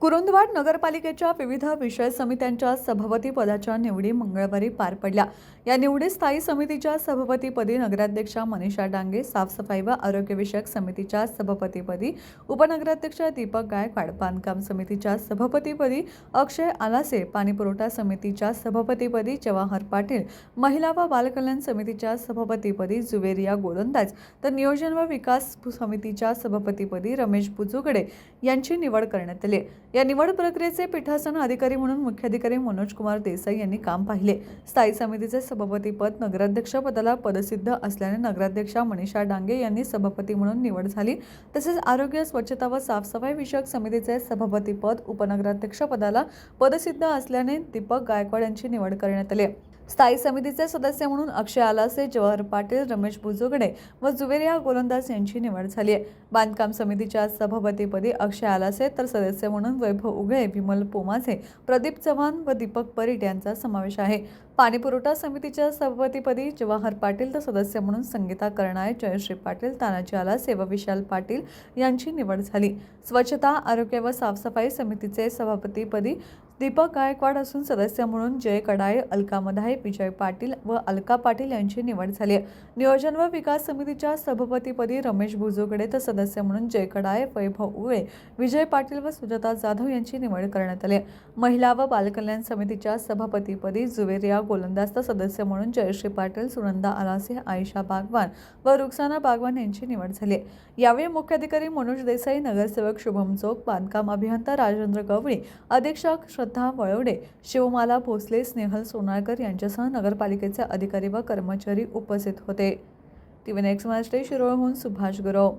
कुरुंदवाड नगरपालिकेच्या विविध विषय समित्यांच्या सभापती पदाच्या निवडी मंगळवारी पार पडल्या। या निवडीत स्थायी समितीच्या सभापतीपदी नगराध्यक्षा मनीषा डांगे, साफसफाई व आरोग्य विषयक समितीच्या सभापतीपदी उपनगराध्यक्ष दीपक गायकवाड, बांधकाम समितीच्या सभापतीपदी अक्षय आलासे, पाणीपुरवठा समितीच्या सभापतीपदी जवाहर पाटील, महिला व बालकल्याण समितीच्या सभापतीपदी जुवेरिया गोलंदाज तर नियोजन व विकास समितीच्या सभापतीपदी रमेश बुजुगडे यांची निवड करण्यात आली। या निवड प्रक्रियेचे पीठासन अधिकारी म्हणून मुख्याधिकारी मनोज कुमार देसाई यांनी काम पाहिले। स्थायी समितीचे सभापतीपद नगराध्यक्ष पदाला पदसिद्ध असल्याने नगराध्यक्षा मनीषा डांगे यांनी सभापती म्हणून निवड झाली। तसेच आरोग्य, स्वच्छता व साफसफाई विषयक समितीचे सभापतीपद उपनगराध्यक्ष पदाला पदसिद्ध असल्याने दीपक गायकवाड यांची निवड करण्यात आली। स्थायी समितीचे सदस्य म्हणून अक्षय आलासे, जवाहर पाटील, रमेश बुजुगडे व जुवेरिया गोलंदाज यांची निवड झाली आहे। बांधकाम समितीच्या सभापतीपदी अक्षय आलासे तर सदस्य म्हणून वैभव उगळे, विमल पोमासे, प्रदीप चव्हाण व दीपक परीट यांचा समावेश आहे। पाणीपुरवठा समितीच्या सभापतीपदी जवाहर पाटील तर सदस्य म्हणून संगीता करणाय, जयश्री पाटील, तानाजी आलासे व विशाल पाटील यांची निवड झाली। स्वच्छता, आरोग्य व साफसफाई समितीचे सभापतीपदी दीपक गायकवाड असून सदस्य म्हणून जय कडाळे, अलका मधाई, विजय पाटील व अलका पाटील यांची निवड झाली आहे। नियोजन व विकास समितीच्या सभापतीपदी रमेश बुजुगडे तर सदस्य म्हणून जय कडाळे, वैभव उगळे, विजय पाटील व सुजाता जाधव यांची निवड करण्यात आली। महिला व बालकल्याण समितीच्या सभापतीपदी जुवेरिया गोलंदाज तर सदस्य म्हणून जयश्री पाटील, सुनंदा आलासे, आयशा बागवान व रुखसाना बागवान यांची निवड झाली। यावेळी मुख्याधिकारी मनोज देसाई, नगरसेवक शुभम चोक, बांधकाम अभियंता राजेंद्र गवळी, अधीक्षक श्रद्धा वळवडे, शिवमाला भोसले, स्नेहल सोनाळकर यांच्यासह नगरपालिकेचे अधिकारी व कर्मचारी उपस्थित होते। टीव्ही नेक्स्ट महाराष्ट्र शिरोळहून सुभाष गुरव।